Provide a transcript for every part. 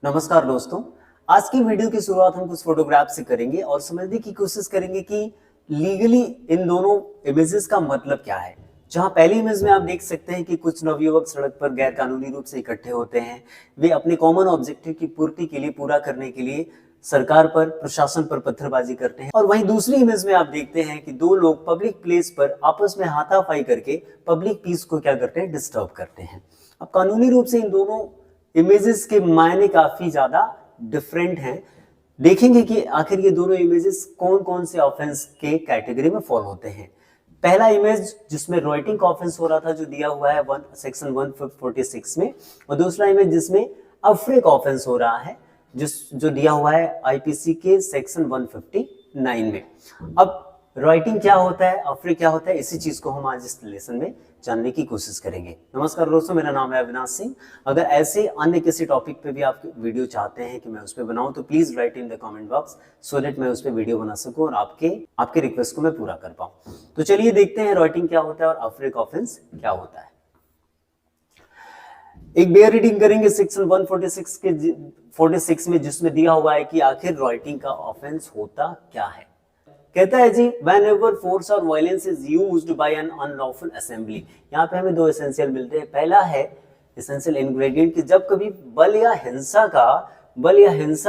नमस्कार दोस्तों। आज की वीडियो की शुरुआत हम कुछ फोटोग्राफ से करेंगे और समझने की कोशिश करेंगे कि लीगली इन दोनों इमेजेस का मतलब क्या है। जहां पहली इमेज में आप देख सकते हैं कि कुछ नवयुवक सड़क पर गैर कानूनी रूप से इकट्ठे होते हैं। वे अपने कॉमन ऑब्जेक्टिव की पूर्ति के लिए, पूरा करने के लिए सरकार पर, प्रशासन पर पत्थरबाजी करते हैं। और वहीं दूसरी इमेज में आप देखते हैं कि दो लोग पब्लिक प्लेस पर आपस में हाथापाई करके पब्लिक पीस को क्या करते हैं, डिस्टर्ब करते हैं। अब कानूनी रूप से इन दोनों इमेजेस के मायने काफी ज्यादा डिफरेंट हैं। देखेंगे कि आखिर ये दोनों इमेजेस कौन कौन से ऑफेंस के कैटेगरी में फॉल होते हैं। पहला इमेज जिसमें राइटिंग का ऑफेंस हो रहा था, जो दिया हुआ है सेक्शन 146 में, और दूसरा इमेज जिसमें अफरे का ऑफेंस हो रहा है, जो दिया हुआ है आईपीसी के सेक्शन 159 में। अब राइटिंग क्या होता है, अफरे क्या होता है, इसी चीज को हम आज इस लेसन में जानने की कोशिश करेंगे। नमस्कार दोस्तों, मेरा नाम है अविनाश सिंह। अगर ऐसे अन्य किसी टॉपिक पे भी आप वीडियो चाहते हैं कि मैं उस पर बनाऊं तो please right in the comment box, so that मैं उस पर वीडियो बना सकूं और आपके रिक्वेस्ट को मैं पूरा कर पाऊं। तो चलिए देखते हैं राइटिंग क्या होता है और अफरे का ऑफेंस क्या होता है। एक बेयर रीडिंग करेंगे सेक्शन 146 में, जिसमें दिया हुआ है कि आखिर राइटिंग का ऑफेंस होता क्या है। कहता है जी, whenever force और violence is used by an unlawful assembly। यहाँ पे हमें दो एसेंशियल मिलते हैं। पहला है एसेंशियल इंग्रेडिएंट कि जब कभी बल या हिंसा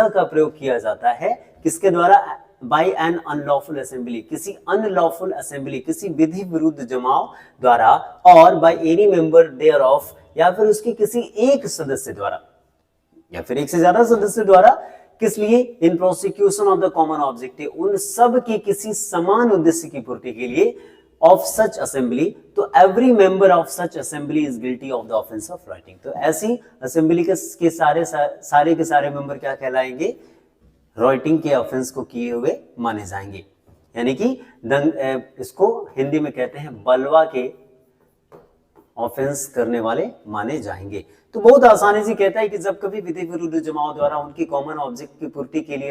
का प्रयोग किया जाता है, किसके द्वारा, बाय एन अनलॉफुल असेंबली, किसी अनलॉफुल असेंबली, किसी विधि विरुद्ध जमाव द्वारा, और by any member thereof, या फिर उसके किसी एक सदस्य द्वारा या फिर एक से ज्यादा सदस्य द्वारा, किस लिए, in prosecution of the common objective, उन सब के किसी समान उद्देश्य की पूर्ति के लिए, ऑफ सच असेंबली, तो every member of such assembly is guilty of the offence of writing. तो ऐसी असेंबली के सारे मेंबर क्या कहलाएंगे, राइटिंग के ऑफेंस को किए हुए माने जाएंगे। यानी कि इसको हिंदी में कहते हैं बलवा के ऑफेंस करने वाले माने जाएंगे। तो बहुत आसानी से कहता है कि जब कभी विधि विरुद्ध जमाव द्वारा उनकी कॉमन ऑब्जेक्ट की पूर्ति के लिए,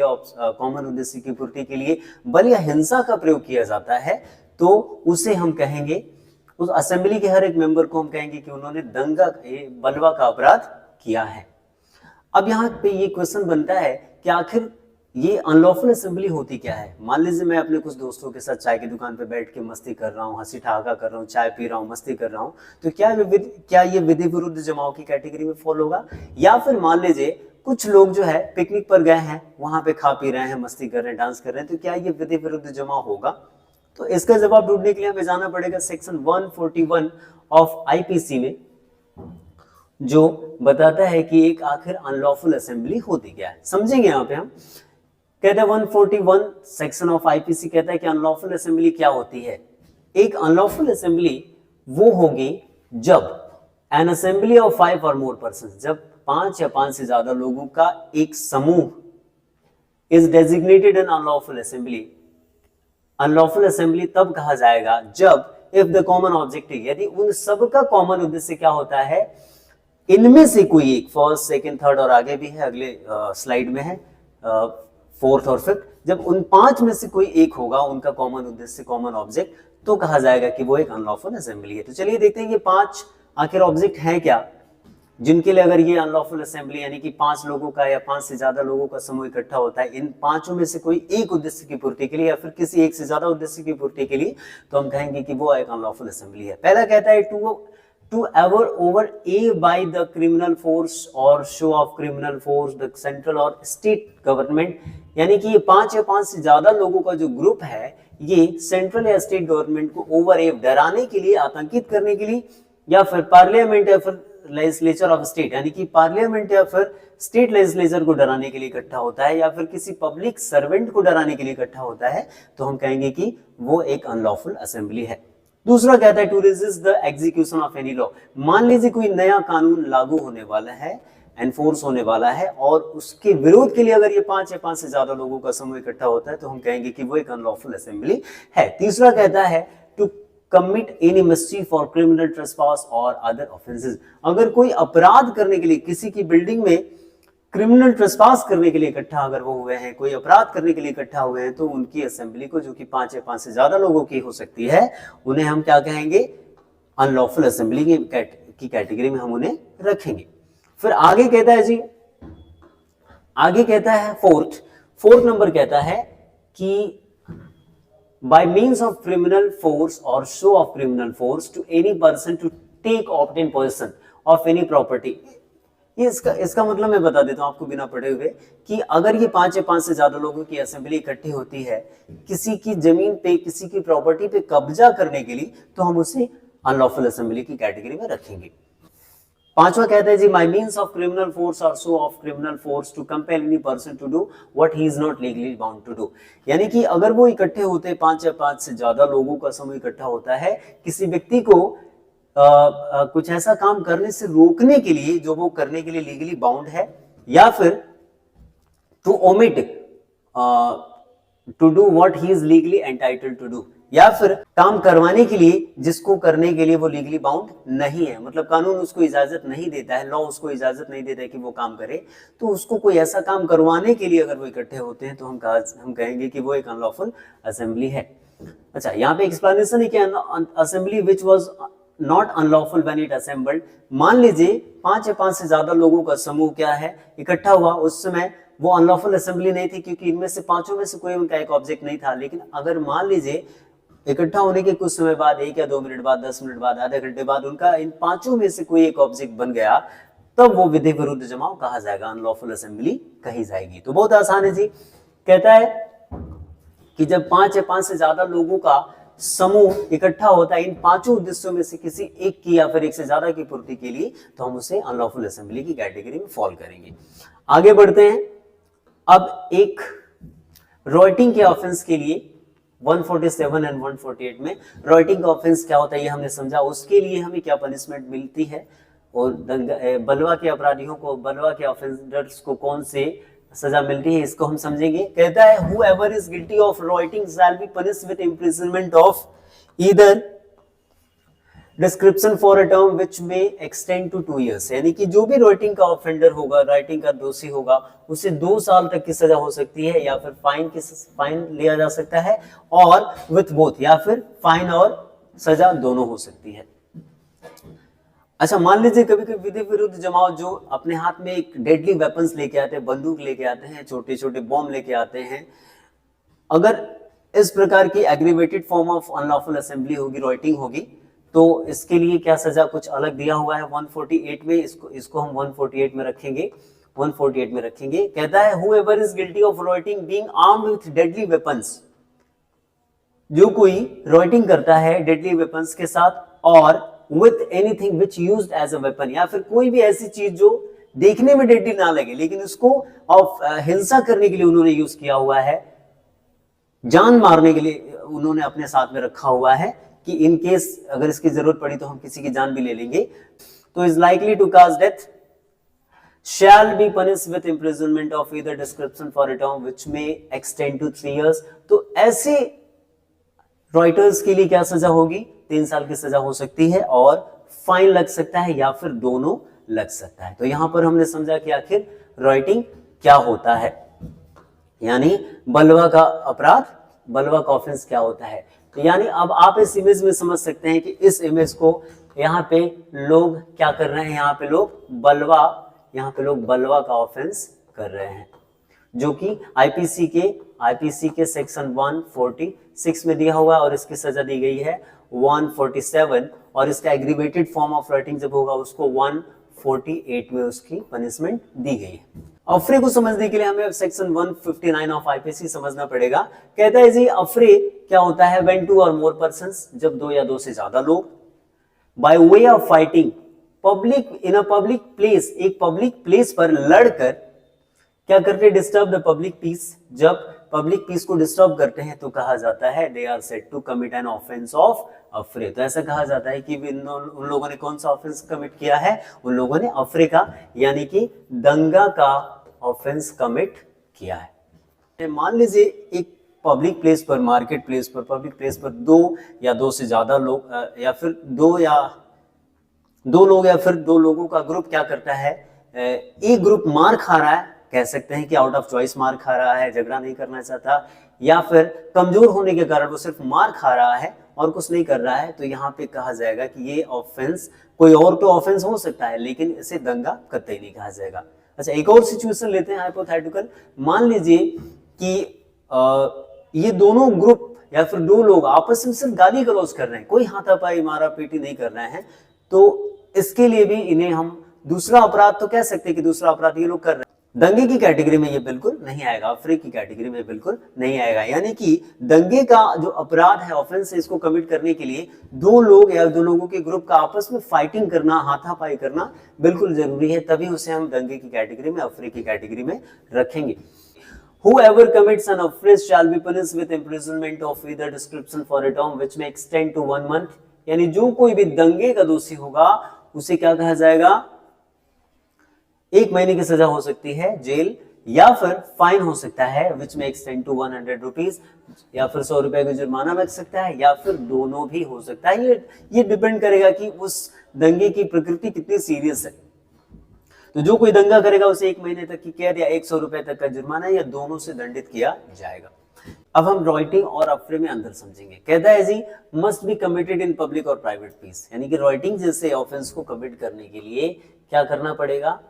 कॉमन उद्देश्य की पूर्ति के लिए बल या हिंसा का प्रयोग किया जाता है, तो उसे हम कहेंगे, उस असेंबली के हर एक मेंबर को हम कहेंगे कि उन्होंने बलवा का अपराध किया है। अब यहाँ पे ये क्वेश्चन बनता है कि आखिर ये अनलॉफुल असेंबली होती क्या है। मान लीजिए मैं अपने कुछ दोस्तों के साथ चाय की दुकान पे बैठ के मस्ती कर रहा हूँ, हंसी ठहाका कर रहा हूँ, चाय पी रहा हूँ, मस्ती कर रहा हूँ, तो क्या ये विधि विरुद्ध जमाव की कैटेगरी में फॉल होगा। या फिर मान लीजिए कुछ लोग जो है पिकनिक पर गए हैं, वहां पे खा पी रहे हैं, मस्ती कर रहे हैं, डांस कर रहे हैं, तो क्या ये विधि विरुद्ध जमाव होगा। तो इसका जवाब ढूंढने के लिए हमें जाना पड़ेगा सेक्शन 141 ऑफ आईपीसी में, जो बताता है कि एक आखिर अनलॉफुल असेंबली होती क्या है। समझेंगे यहाँ पे हम। कहते हैं 141 सेक्शन ऑफ आईपीसी कहता है कि अनलॉफुल असेंबली क्या होती है। एक अनलॉफुल असेंबली वो होगी जब एन असेंबली ऑफ 5 और मोर पर्सन, जब 5 या 5 से ज्यादा लोगों का एक समूह is designated an unlawful assembly. Unlawful assembly तब कहा जाएगा जब इफ द कॉमन ऑब्जेक्टिव, यदि उन सब का कॉमन उद्देश्य क्या होता है, इनमें से कोई एक, फर्स्ट, सेकंड, थर्ड और आगे भी है, अगले स्लाइड में है फोर्थ और फिफ्थ, जब उन 5 में से कोई एक होगा उनका कॉमन उद्देश्य, कॉमन ऑब्जेक्ट, तो कहा जाएगा कि वो एक अनलॉफुल असेंबली है। तो चलिए देखते हैं ये 5 आखिर ऑब्जेक्ट हैं क्या, जिनके लिए अगर ये अनलॉफुल असेंबली, यानी कि 5 लोगों का या 5 से ज्यादा लोगों का समूह इकट्ठा होता है, इन 5 में से कोई एक उद्देश्य की पूर्ति के लिए या फिर किसी एक से ज्यादा उद्देश्य की पूर्ति के लिए, तो हम कहेंगे कि वो एक अनलॉफुल असेंबली है। पहला कहता है to ever over A by the criminal force or show of criminal force the central or state government, यानी कि ये 5 या 5 से ज्यादा लोगों का जो ग्रुप है, ये सेंट्रल या स्टेट गवर्नमेंट को ओवर ए, डराने के लिए, आतंकित करने के लिए, या फिर पार्लियामेंट या फिर लेजिस्लेचर ऑफ स्टेट, यानी कि पार्लियामेंट या फिर स्टेट लेजिस्लेचर को डराने के लिए इकट्ठा होता है, या फिर किसी पब्लिक सर्वेंट को डराने के लिए इकट्ठा होता है, तो हम कहेंगे कि वो एक अनलॉफुल असेंबली है। दूसरा कहता है to resist the execution of any law. मान लीजिए कोई नया कानून लागू होने वाला है, एनफोर्स होने वाला है, और उसके विरोध के लिए अगर ये 5 या 5 से ज्यादा लोगों का समूह इकट्ठा होता है, तो हम कहेंगे कि वो एक अनलॉफुल असेंबली है। तीसरा कहता है टू कमिट एनी मिस्चीफ और क्रिमिनल ट्रेसपास और अदर ऑफेंसेस। अगर कोई अपराध करने के लिए किसी की बिल्डिंग में क्रिमिनल ट्रेसपास करने के लिए इकट्ठा अगर वो हुए हैं, कोई अपराध करने के लिए इकट्ठा हुए हैं, तो उनकी असेंबली को, जो कि 5 या 5 से ज्यादा लोगों की हो सकती है, उन्हें हम क्या कहेंगे, अनलॉफुल असेंबली की कैटेगरी में हम उन्हें रखेंगे। फिर आगे कहता है जी आगे कहता है फोर्थ नंबर कहता है कि by means of criminal force or show of criminal force to any person to take obtain possession of any property। ये इसका मतलब मैं बता देता हूं आपको बिना पढ़े हुए कि अगर ये 5 या 5 से ज्यादा लोगों की असेंबली इकट्ठी होती है किसी की जमीन पे, किसी की प्रॉपर्टी पे कब्जा करने के लिए, तो हम उसे अनलॉफुल असेंबली की कैटेगरी में रखेंगे। पांचवा कहता है जी by means of criminal force और show of criminal force to compel any person to do what he is not legally bound to do. यानी कि अगर वो इकट्ठे होते हैं, 5 या 5 से ज्यादा लोगों का समूह इकट्ठा होता है किसी व्यक्ति को कुछ ऐसा काम करने से रोकने के लिए जो वो करने के लिए लीगली बाउंड है, या फिर to omit to do what he is legally entitled to do, या फिर काम करवाने के लिए जिसको करने के लिए वो लीगली बाउंड नहीं है, मतलब कानून उसको इजाजत नहीं देता है, लॉ उसको इजाजत नहीं देता है कि वो काम करे, तो उसको कोई ऐसा काम करवाने के लिए अगर वो इकट्ठे होते हैं तो हम कहेंगे कि वो एक अनलॉफुल असेंबली है। अच्छा, यहाँ पे एक्सप्लेनेशन है कि assembly which was not unlawful when it assembled. मान लीजिए 5 या 5 से ज्यादा लोगों का समूह क्या है इकट्ठा हुआ, उस समय वो अनलॉफुल असेंबली नहीं थी क्योंकि इनमें से पांचों में से कोई उनका एक ऑब्जेक्ट नहीं था। लेकिन अगर मान लीजिए इकट्ठा होने के कुछ समय बाद, 1 या 2 मिनट बाद, 10 मिनट बाद, आधे घंटे बाद उनका इन पांचों में से कोई एक ऑब्जेक्ट बन गया, तब वो विधि विरुद्ध जमाव कहा जाएगा, अनलॉफुल असेंबली कही जाएगी। तो बहुत आसान है जी। कहता है कि जब 5 या 5 से ज्यादा लोगों का समूह इकट्ठा होता है इन पांचों उद्देश्यों में से किसी एक की या फिर एक से ज्यादा की पूर्ति के लिए, तो हम उसे अनलॉफुल असेंबली की कैटेगरी में फॉल करेंगे। आगे बढ़ते हैं। अब एक रॉयटिंग के ऑफेंस के लिए 147 एंड 148 में रॉयटिंग का ऑफेंस क्या होता है ये हमने समझा, उसके लिए हमें क्या पनिशमेंट मिलती है, और बलवा के अपराधियों को, बलवा के ऑफेंडर्स को कौन से सजा मिलती है, इसको हम समझेंगे। कहता है whoever is guilty of writing shall be punished with imprisonment of either description for a term which में एक्सटेंड टू 2 years। यानी कि जो भी राइटिंग का ऑफेंडर होगा, राइटिंग का दोषी होगा, उसे 2 साल तक की सजा हो सकती है, या फिर फाइन लिया जा सकता है, और विथ बोथ, या फिर फाइन और सजा दोनों हो सकती है। अच्छा, मान लीजिए कभी कभी विधि विरुद्ध जमाव जो अपने हाथ में एक डेडली वेपन्स लेके आते हैं, बंदूक लेके आते हैं, छोटे छोटे बॉम्ब लेके आते हैं, अगर इस प्रकार की aggravated form of unlawful assembly होगी, राइटिंग होगी, तो इसके लिए क्या सजा कुछ अलग दिया हुआ है 148 में, इसको हम 148 में रखेंगे, 148 में रखेंगे। कहता है whoever is guilty of writing being armed with deadly weapons, जो कोई राइटिंग करता है डेडली वेपन्स के साथ, और with anything which used as a weapon, या फिर कोई भी ऐसी चीज जो देखने में डेडली ना लगे लेकिन उसको हिंसा करने के लिए उन्होंने यूज किया हुआ है, जान मारने के लिए उन्होंने अपने साथ में रखा हुआ है कि इन केस अगर इसकी जरूरत पड़ी तो हम किसी की जान भी ले लेंगे, तो is likely to cause death shall be punished with imprisonment of either description for a term which may extend to 3 years। तो ऐसे राइटर्स के लिए क्या सजा होगी, 3 साल की सजा हो सकती है, और फाइन लग सकता है, या फिर दोनों लग सकता है। तो यहां पर हमने समझा कि आखिर राइटिंग क्या होता है, यानी बलवा का अपराध, बलवा का ऑफेंस क्या होता है। तो यानी अब आप इस इमेज में समझ सकते हैं कि इस इमेज को यहाँ पे लोग क्या कर रहे हैं, यहाँ पे लोग बलवा का ऑफेंस कर रहे हैं, जो कि आईपीसी के सेक्शन 146 में दिया हुआ है, और इसकी सजा दी गई है 147, और इसका एग्रीवेटेड फॉर्म ऑफ राइटिंग जब होगा उसको 148 में उसकी पनिशमेंट दी गई है। अफरे को समझने के लिए हमें सेक्शन 159 ऑफ आईपीसी समझना पड़ेगा। कहता है जी अफरे क्या होता है, व्हेन 2 और मोर पर्संस, जब 2 या 2 से ज्यादा लोग, by way of fighting public in a public place, एक पब्लिक प्लेस पर लड़कर क्या करते हैं, डिस्टर्ब द पब्लिक पीस। जब पब्लिक पीस को डिस्टर्ब करते हैं तो कहा जाता है they are said to commit an offence of affray. तो ऐसा कहा जाता है कि उन लोगों ने कौन सा ऑफेंस कमिट किया है, उन लोगों ने अफरे का यानी कि दंगा का ऑफेंस कमिट किया है। मान लीजिए एक पब्लिक प्लेस पर, मार्केट प्लेस पर, पब्लिक प्लेस पर 2 या 2 से ज्यादा लोग, या फिर 2 लोग या फिर 2 लोगों का ग्रुप क्या करता है, एक ग्रुप मार खा रहा है, कह सकते हैं कि आउट ऑफ चॉइस मार खा रहा है, झगड़ा नहीं करना चाहता, या फिर कमजोर होने के कारण वो सिर्फ मार खा रहा है और कुछ नहीं कर रहा है, तो यहाँ पे कहा जाएगा कि ये ऑफेंस, कोई और तो ऑफेंस हो सकता है लेकिन इसे दंगा कतई नहीं कहा जाएगा। अच्छा, एक और सिचुएशन लेते हैं हाइपोथेटिकल। मान लीजिए कि ये दोनों ग्रुप या फिर दो लोग आपस में सिर्फ गाली गलौज कर रहे हैं, कोई हाथापाई मारा पीटी नहीं कर रहे हैं, तो इसके लिए भी इन्हें हम दूसरा अपराध तो कह सकते हैं कि दूसरा अपराध ये लोग कर रहे हैं। दंगे की कैटेगरी में ये बिल्कुल नहीं आएगा, अफरे की कैटेगरी में बिल्कुल नहीं आएगा। यानी कि दंगे का जो अपराध है, ऑफेंस है, इसको कमिट करने के लिए दो लोग या दो लोगों के ग्रुप का आपस में फाइटिंग करना, हाथापाई करना बिल्कुल जरूरी है, तभी उसे हम दंगे की कैटेगरी में, अफरे की कैटेगरी में रखेंगे। Whoever commits an offense shall be punished with imprisonment of either description for a term which may extend to 1 month। यानी जो कोई भी दंगे का दोषी होगा उसे क्या कहा जाएगा, 1 महीने की सजा हो सकती है जेल, या फिर फाइन हो सकता है विच में एक्सटेंड टू 100 रुपीज, या फिर 100 रुपए का जुर्माना लग सकता है, या फिर दोनों भी हो सकता है। ये डिपेंड करेगा कि उस दंगे की प्रकृति कितनी सीरियस है। तो जो कोई दंगा करेगा उसे 1 महीने तक की कैद या 100 रुपए तक का जुर्माना या दोनों से दंडित किया जाएगा। अब हम रॉइटिंग और अफरे में अंदर समझेंगे। कहता है जी must be committed in public और प्राइवेट प्लेस, यानी कि रॉइटिंग जैसे ऑफेंस को कमिट करने के लिए क्या करना पड़ेगा,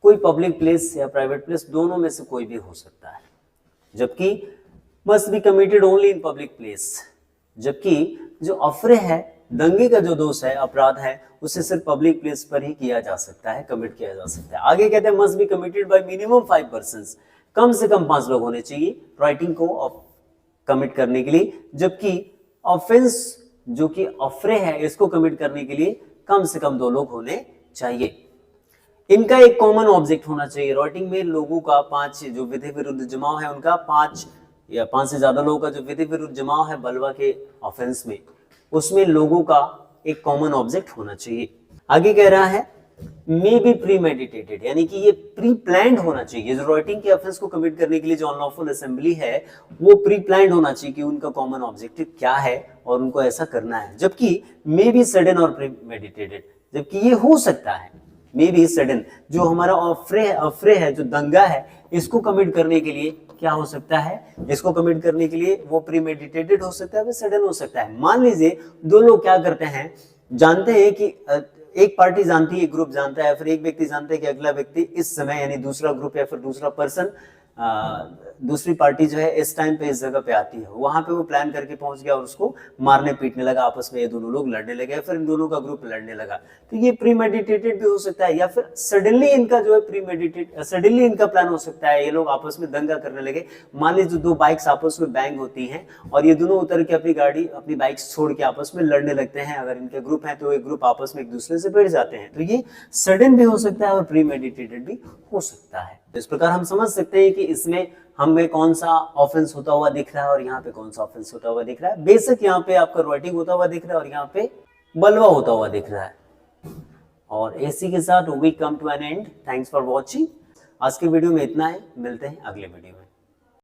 कोई पब्लिक प्लेस या प्राइवेट प्लेस दोनों में से कोई भी हो सकता है। जबकि must be committed only in public place, जबकि जो अफरे है, दंगे का जो दोष है, अपराध है, उसे सिर्फ पब्लिक प्लेस पर ही किया जा सकता है, कमिट किया जा सकता है। आगे कहते हैं must be committed by minimum 5 persons, कम से कम 5 लोग होने चाहिए राइटिंग को कमिट करने के लिए। जबकि ऑफेंस जो कि अफरे है, इसको कमिट करने के लिए कम से कम 2 लोग होने चाहिए। इनका एक कॉमन ऑब्जेक्ट होना चाहिए। राइटिंग में लोगों का 5 जो विधि विरुद्ध जमाव है, उनका 5 या 5 से ज्यादा लोगों का जो विधि विरुद्ध जमाव है बलवा के ऑफेंस में, उसमें लोगों का एक कॉमन ऑब्जेक्ट होना चाहिए। आगे कह रहा है मे बी प्री मेडिटेटेड, यानी कि ये प्री प्लान्ड होना चाहिए। जो राइटिंग के ऑफेंस को कमिट करने के लिए जो अनलॉफुल असेंबली है, वो प्री प्लान्ड होना चाहिए कि उनका कॉमन ऑब्जेक्टिव क्या है और उनको ऐसा करना है। जबकि मे बी सडन और प्री मेडिटेटेड, जबकि ये हो सकता है मे बी सडन, जो हमारा अफरे है, जो दंगा है, इसको कमिट करने के लिए क्या हो सकता है, इसको कमिट करने के लिए वो प्रीमेडिटेटेड हो सकता है, वो सडन हो सकता है। मान लीजिए 2 लोग क्या करते हैं, जानते हैं कि एक पार्टी जानती है, एक ग्रुप जानता है, फिर एक व्यक्ति जानता है कि अगला व्यक्ति इस समय, यानी दूसरा ग्रुप या फिर दूसरा पर्सन, दूसरी पार्टी जो है इस टाइम पे इस जगह पे आती है, वहां पे वो प्लान करके पहुंच गया और उसको मारने पीटने लगा, आपस में ये दोनों लोग लड़ने लगे, फिर इन दोनों का ग्रुप लड़ने लगा। तो ये प्रीमेडिटेटेड भी हो सकता है, या फिर सडनली इनका जो है सडनली इनका प्लान हो सकता है, ये लोग आपस में दंगा करने लगे। मान लीजिए 2 बाइक्स आपस में बैंग होती हैं और ये दोनों उतर के अपनी बाइक्स छोड़ के आपस में लड़ने लगते हैं। अगर इनके ग्रुप है तो एक ग्रुप आपस में एक दूसरे से भिड़ जाते हैं। तो ये सडन भी हो सकता है और प्रीमेडिटेटेड भी हो सकता है। इस प्रकार हम समझ सकते हैं कि इसमें हमें कौन सा ऑफेंस होता हुआ दिख रहा है और यहाँ पे कौन सा ऑफेंस होता हुआ दिख रहा है। बेसिक यहाँ पे आपका राइटिंग होता हुआ दिख रहा है और यहाँ पे बलवा होता हुआ दिख रहा है। और इसी के साथ we come to an end. Thanks for watching. आज के वीडियो में इतना है, मिलते हैं अगले वीडियो में।